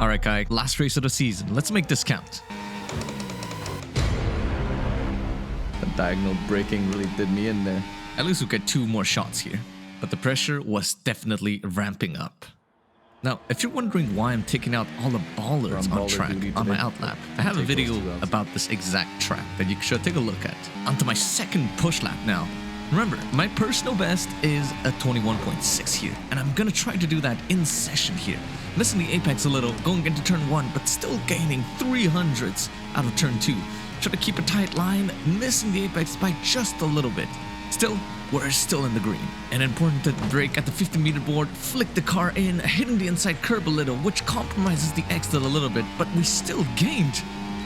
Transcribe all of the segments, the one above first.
Alright, guy, last race of the season. Let's make this count. The diagonal braking really did me in there. At least we'll get 2 more shots here. But the pressure was definitely ramping up. Now, if you're wondering why I'm taking out all the ballers on track on my outlap, I have a video about this exact track that you should take a look at. Onto my second push lap now. Remember, my personal best is a 21.6 here, and I'm gonna try to do that in session here. Missing the apex a little, going into turn 1, but still gaining 300s out of turn 2. Try to keep a tight line, missing the apex by just a little bit. Still, we're still in the green. And important to brake at the 50-meter board, flick the car in, hitting the inside curb a little, which compromises the exit a little bit, but we still gained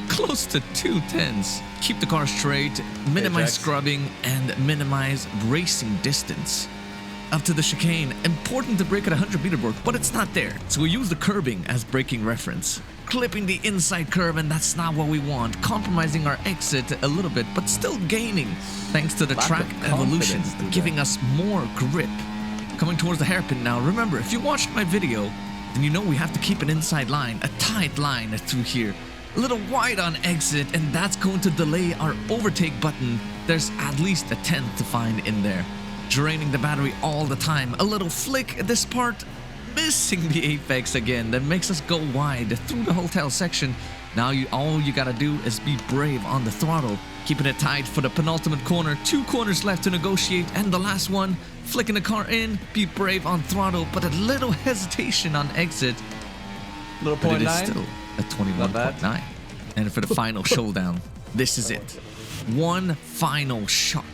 close to 2 tenths. Keep the car straight, minimize scrubbing, and minimize racing distance. Up to the chicane, important to brake at 100-meter board, but it's not there. So we use the curbing as braking reference. Clipping the inside curve, and that's not what we want. Compromising our exit a little bit, but still gaining thanks to the track evolution, giving us more grip. Coming towards the hairpin now. Remember, if you watched my video, then you know we have to keep an inside line, a tight line through here. A little wide on exit, and that's going to delay our overtake button. There's at least a tenth to find in there. Draining the battery all the time. A little flick at this part. Missing the apex again. That makes us go wide through the hotel section. Now all you gotta do is be brave on the throttle. Keeping it tight for the penultimate corner. 2 corners left to negotiate, and the last one. Flicking the car in. Be brave on throttle, but a little hesitation on exit. Little but point it is 9. still a 21.9. And for the final showdown, this is it. One final shot.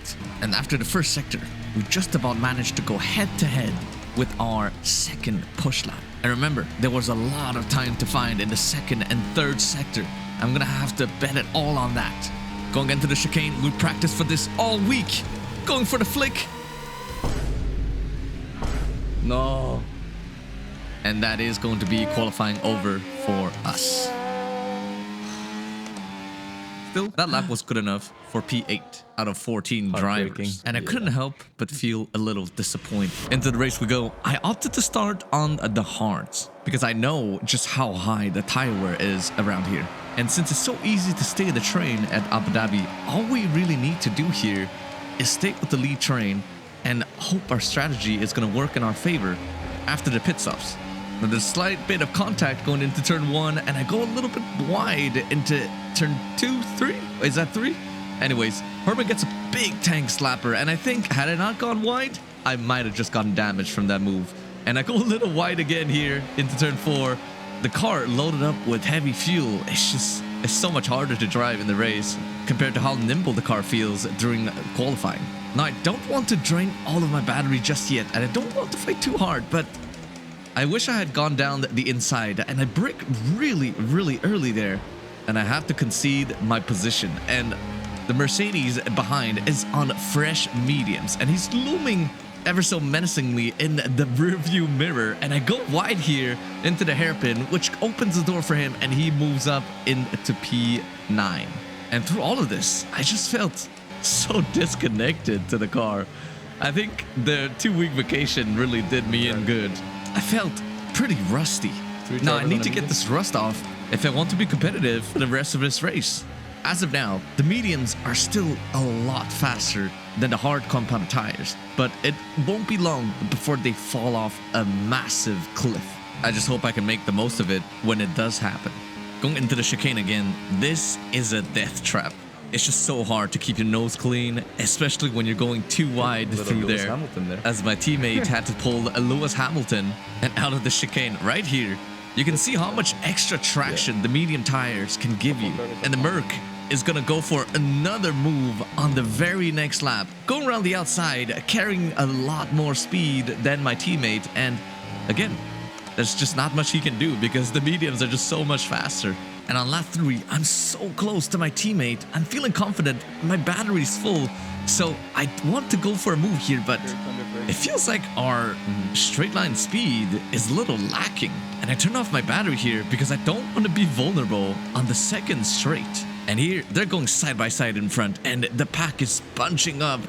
And after the first sector, we just about managed to go head-to-head with our second push lap. And remember, there was a lot of time to find in the second and third sector. I'm gonna have to bet it all on that. Going into the chicane, we practiced for this all week. Going for the flick. No. And that is going to be qualifying over for us. Still, that lap was good enough for P8 out of 14 drivers. And I couldn't help but feel a little disappointed. Into the race we go. I opted to start on the hards because I know just how high the tire wear is around here. And since it's so easy to stay the train at Abu Dhabi, all we really need to do here is stay with the lead train and hope our strategy is going to work in our favor after the pit stops. Now, there's a slight bit of contact going into turn 1, and I go a little bit wide into turn 2, 3? Is that 3? Anyways, Herman gets a big tank slapper, and I think had I not gone wide, I might have just gotten damaged from that move. And I go a little wide again here into turn 4. The car loaded up with heavy fuel. It's so much harder to drive in the race compared to how nimble the car feels during qualifying. Now, I don't want to drain all of my battery just yet, and I don't want to fight too hard, but I wish I had gone down the inside, and I braked really, really early there, and I have to concede my position. And the Mercedes behind is on fresh mediums, and he's looming ever so menacingly in the rearview mirror, and I go wide here into the hairpin, which opens the door for him, and he moves up into P9. And through all of this, I just felt so disconnected to the car. I think the 2-week vacation really did me in good. I felt pretty rusty. Now I need to get this rust off if I want to be competitive for the rest of this race. As of now, the mediums are still a lot faster than the hard compound tires, but it won't be long before they fall off a massive cliff. I just hope I can make the most of it when it does happen. Going into the chicane again, this is a death trap. It's just so hard to keep your nose clean, especially when you're going too wide through there. As my teammate had to pull a Lewis Hamilton and out of the chicane right here. You can see how much extra traction the medium tires can give you. And the Merc is gonna go for another move on the very next lap. Going around the outside, carrying a lot more speed than my teammate. And again, there's just not much he can do because the mediums are just so much faster. And on lap 3, I'm so close to my teammate. I'm feeling confident. My battery's full. So I want to go for a move here, but it feels like our straight line speed is a little lacking. And I turn off my battery here because I don't want to be vulnerable on the second straight. And here, they're going side by side in front, and the pack is bunching up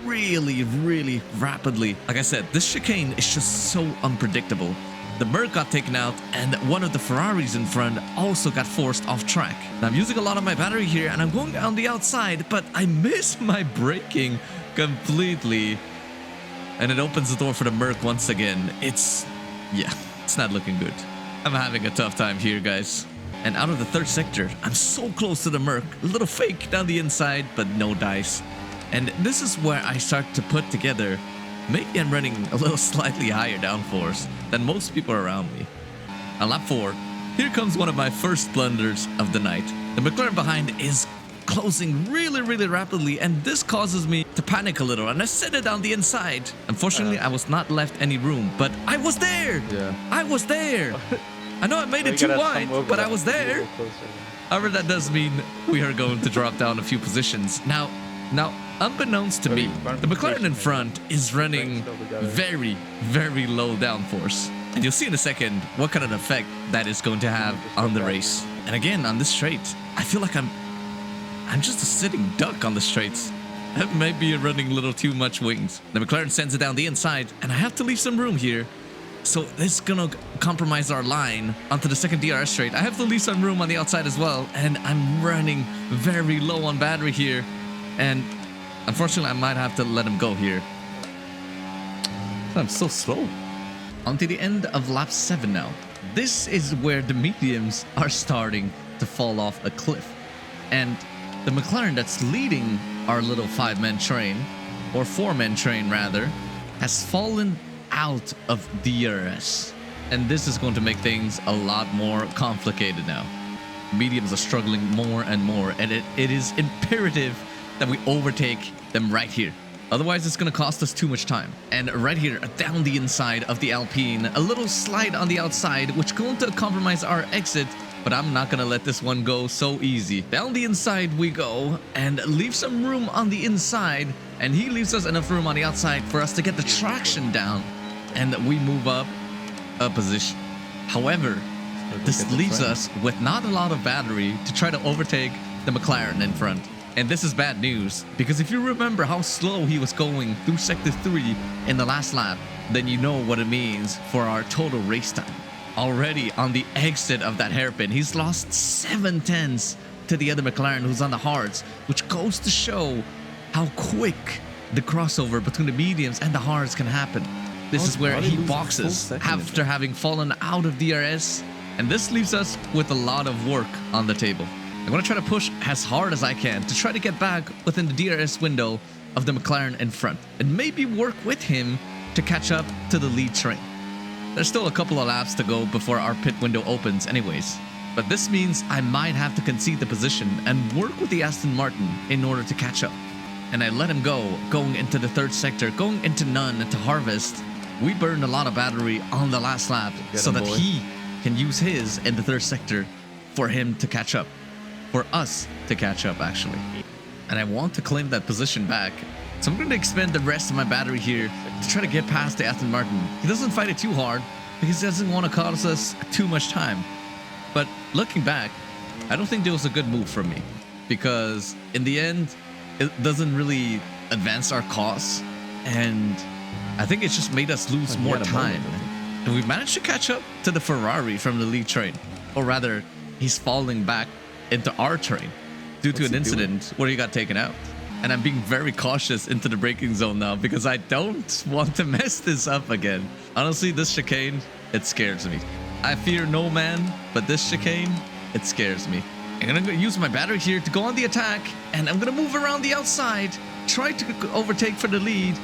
really, really rapidly. Like I said, this chicane is just so unpredictable. the Merc got taken out, and one of the Ferraris in front also got forced off track. Now, I'm using a lot of my battery here, and I'm going on the outside, but I miss my braking completely. And it opens the door for the Merc once again. It's not looking good. I'm having a tough time here, guys. And out of the third sector, I'm so close to the Merc. A little fake down the inside, but no dice. And this is where I start to put together, maybe I'm running a little slightly higher downforce than most people around me. On lap 4, here comes one of my first blunders of the night. The McLaren behind is closing really, really rapidly, and this causes me to panic a little, and I set it down the inside. Unfortunately, I was not left any room, but I was there! Yeah. I was there! I know I made it too wide, but I was there. However, that does mean we are going to drop down a few positions. Now, unbeknownst to me, the McLaren in front is running very, very low downforce. And you'll see in a second what kind of effect that is going to have on the race. And again, on this straight, I feel like I'm just a sitting duck on the straights. Maybe running a little too much wings. The McLaren sends it down the inside, and I have to leave some room here. So this is gonna compromise our line onto the second DRS straight. I have to leave some room on the outside as well, and I'm running very low on battery here. And unfortunately, I might have to let him go here. I'm so slow. Onto the end of lap 7 now. This is where the mediums are starting to fall off a cliff. And the McLaren that's leading our little 5-man train, or 4-man train rather, has fallen out of DRS. And this is going to make things a lot more complicated now. Mediums are struggling more and more, and it is imperative that we overtake them right here. Otherwise, it's going to cost us too much time. And right here, down the inside of the Alpine, a little slide on the outside, which is going to compromise our exit, but I'm not going to let this one go so easy. Down the inside we go, and leave some room on the inside, and he leaves us enough room on the outside for us to get the traction down, and we move up a position. However, this leaves us with not a lot of battery to try to overtake the McLaren in front. And this is bad news, because if you remember how slow he was going through Sector 3 in the last lap, then you know what it means for our total race time. Already on the exit of that hairpin, he's lost 7 tenths to the other McLaren who's on the hards, which goes to show how quick the crossover between the mediums and the hards can happen. This is where he boxes after having fallen out of DRS, and this leaves us with a lot of work on the table. I'm going to try to push as hard as I can to try to get back within the DRS window of the McLaren in front, and maybe work with him to catch up to the lead train. There's still a couple of laps to go before our pit window opens anyways, but this means I might have to concede the position and work with the Aston Martin in order to catch up. And I let him go, going into the third sector, going into none to harvest. We burned a lot of battery on the last lap so that he can use his in the third sector for him to catch up. For us to catch up, actually. And I want to claim that position back, so I'm going to expend the rest of my battery here to try to get past the Aston Martin. He doesn't fight it too hard because he doesn't want to cause us too much time. But looking back, I don't think it was a good move from me, because in the end, it doesn't really advance our costs, and I think it just made us lose more time. And we've managed to catch up to the Ferrari from the lead train, or rather, he's falling back into our train due to an incident where he got taken out. And I'm being very cautious into the braking zone now because I don't want to mess this up again. Honestly, this chicane, it scares me. I fear no man, but this chicane, it scares me. I'm gonna use my battery here to go on the attack, and I'm gonna move around the outside, try to overtake for the lead,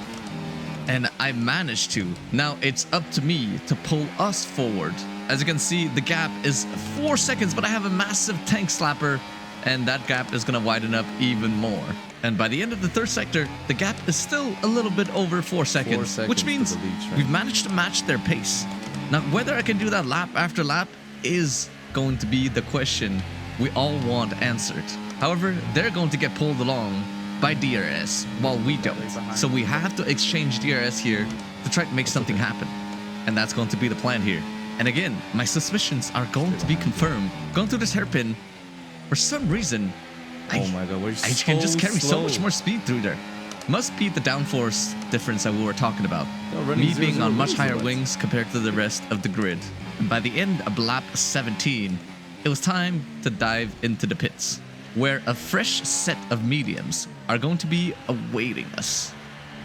and I managed to. Now it's up to me to pull us forward. As you can see, the gap is 4 seconds, but I have a massive tank slapper, and that gap is going to widen up even more. And by the end of the third sector, the gap is still a little bit over 4 seconds, which means we've managed to match their pace. Now, whether I can do that lap after lap is going to be the question we all want answered. However, they're going to get pulled along by DRS, while we don't. So we have to exchange DRS here to try to make something happen. And that's going to be the plan here. And again, my suspicions are going to be confirmed. Going through this hairpin, for some reason, I can just carry so much more speed through there. must be the downforce difference that we were talking about. Me being on much higher wings compared to the rest of the grid. And by the end of lap 17, it was time to dive into the pits, where a fresh set of mediums are going to be awaiting us.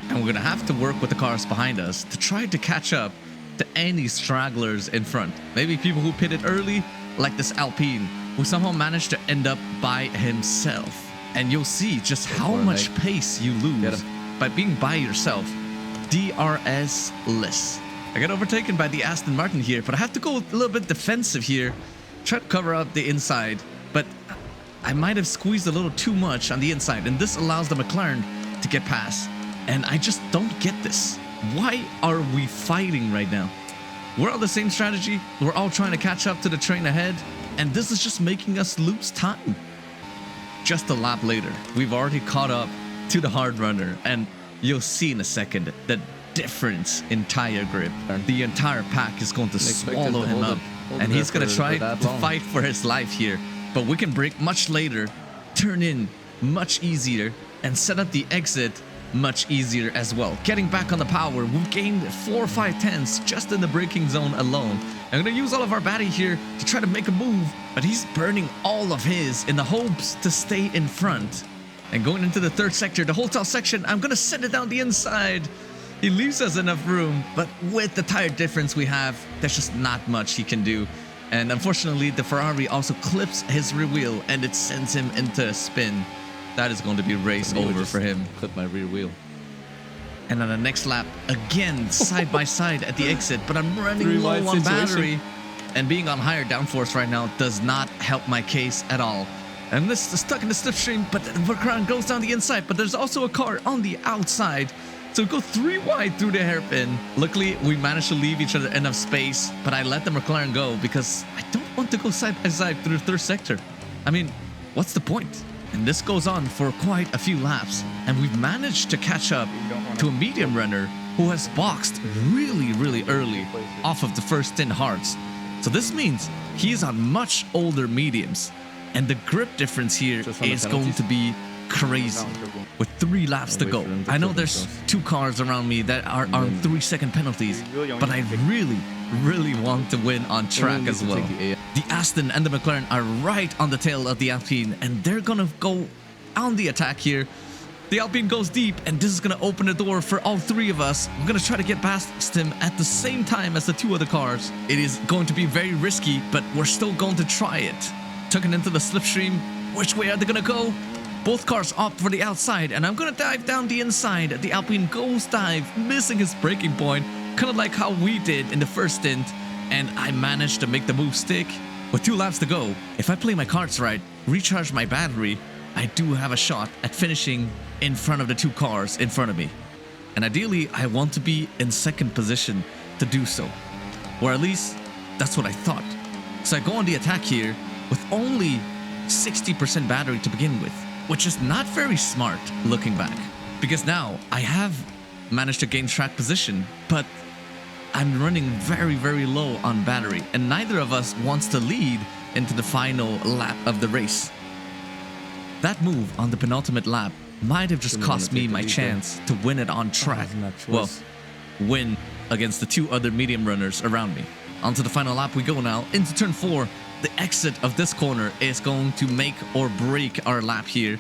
And we're going to have to work with the cars behind us to try to catch up to any stragglers in front. Maybe people who pitted early, like this Alpine, who somehow managed to end up by himself. And you'll see just how much pace you lose by being by yourself. DRS-less. I got overtaken by the Aston Martin here, but I have to go a little bit defensive here. Try to cover up the inside, but I might have squeezed a little too much on the inside, and this allows the McLaren to get past. And I just don't get this. Why are we fighting right now? We're on the same strategy. We're all trying to catch up to the train ahead, and this is just making us lose time. Just a lap later, we've already caught up to the hard runner, and you'll see in a second the difference in tire grip. The entire pack is going to swallow him up, and he's going to try to fight for his life here. But we can brake much later, turn in much easier, and set up the exit much easier as well. Getting back on the power, we've gained 4 or 5 tenths just in the braking zone alone. I'm going to use all of our battery here to try to make a move, but he's burning all of his in the hopes to stay in front. And going into the third sector, the whole top section, I'm going to send it down the inside. He leaves us enough room, but with the tire difference we have, there's just not much he can do. And unfortunately, the Ferrari also clips his rear wheel, and it sends him into a spin. That is going to be race over for him. Clip my rear wheel. And on the next lap, again, side by side at the exit, but I'm running low on battery. And being on higher downforce right now does not help my case at all. And this is stuck in the slipstream, but the McLaren goes down the inside, but there's also a car on the outside. So we go 3 wide through the hairpin. Luckily, we managed to leave each other enough space, but I let the McLaren go because I don't want to go side by side through the third sector. I mean, what's the point? And this goes on for quite a few laps, and we've managed to catch up to a medium runner who has boxed really early off of the first 10 hards. So this means he's on much older mediums, and the grip difference here is going to be crazy. With 3 laps to go, I know there's 2 cars around me that are on 3-second penalties, but I really want to win on track as well. The Aston and the McLaren are right on the tail of the Alpine, and they're gonna go on the attack here. The Alpine goes deep, and this is gonna open the door for all 3 of us. We're gonna try to get past him at the same time as the 2 other cars. It is going to be very risky, but we're still going to try it. Tucking into the slipstream. Which way are they gonna go? Both cars opt for the outside, and I'm gonna dive down the inside. The Alpine goes dive, missing his braking point, kind of like how we did in the first stint, and I managed to make the move stick. With 2 laps to go, if I play my cards right, recharge my battery, I do have a shot at finishing in front of the 2 cars in front of me. And ideally, I want to be in second position to do so. Or at least, that's what I thought. So I go on the attack here with only 60% battery to begin with, which is not very smart looking back. Because now, I have managed to gain track position, but I'm running very low on battery, and neither of us wants to lead into the final lap of the race. That move on the penultimate lap might have just cost me my chance to win it on track. Well, win against the 2 other medium runners around me. Onto the final lap we go now, into turn 4. The exit of this corner is going to make or break our lap here.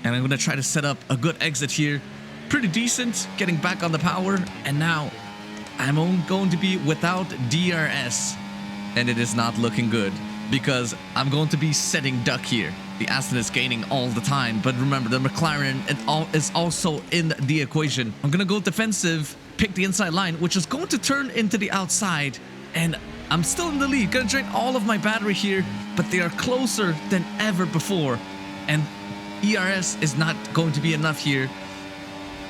And I'm going to try to set up a good exit here. Pretty decent, getting back on the power, and now I'm going to be without DRS, and it is not looking good because I'm going to be setting duck here. The Aston is gaining all the time, but remember, the McLaren is also in the equation. I'm going to go defensive, pick the inside line, which is going to turn into the outside, and I'm still in the lead. Going to drain all of my battery here, but they are closer than ever before, and ERS is not going to be enough here.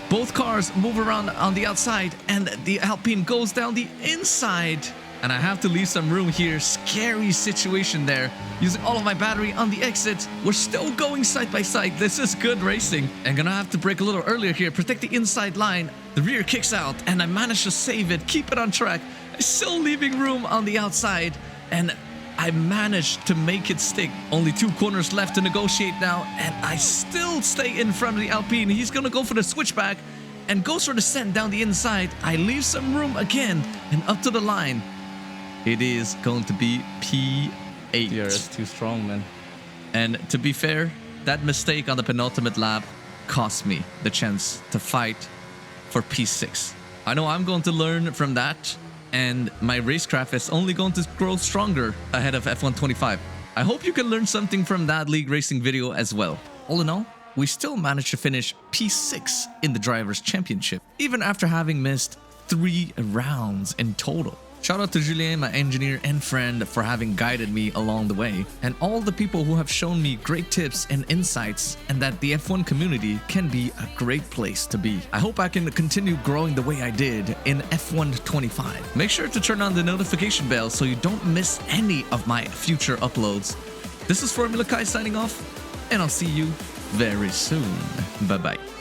Both cars move around on the outside, and the Alpine goes down the inside. And I have to leave some room here. Scary situation there. Using all of my battery on the exit. We're still going side by side. This is good racing. I'm gonna have to brake a little earlier here. Protect the inside line. The rear kicks out, and I managed to save it. Keep it on track. Still leaving room on the outside. And I managed to make it stick. Only 2 corners left to negotiate now, and I still stay in front of the Alpine. He's gonna go for the switchback and goes for the descent down the inside. I leave some room again and up to the line. It is going to be P8. Yeah, it's too strong, man. And to be fair, that mistake on the penultimate lap cost me the chance to fight for P6. I know I'm going to learn from that, and my racecraft is only going to grow stronger ahead of F125. I hope you can learn something from that league racing video as well. All in all, we still managed to finish P6 in the Drivers' Championship, even after having missed 3 rounds in total. Shout out to Julien, my engineer and friend, for having guided me along the way, and all the people who have shown me great tips and insights, and that the F1 community can be a great place to be. I hope I can continue growing the way I did in F125. Make sure to turn on the notification bell so you don't miss any of my future uploads. This is Formula Kai signing off, and I'll see you very soon. Bye-bye.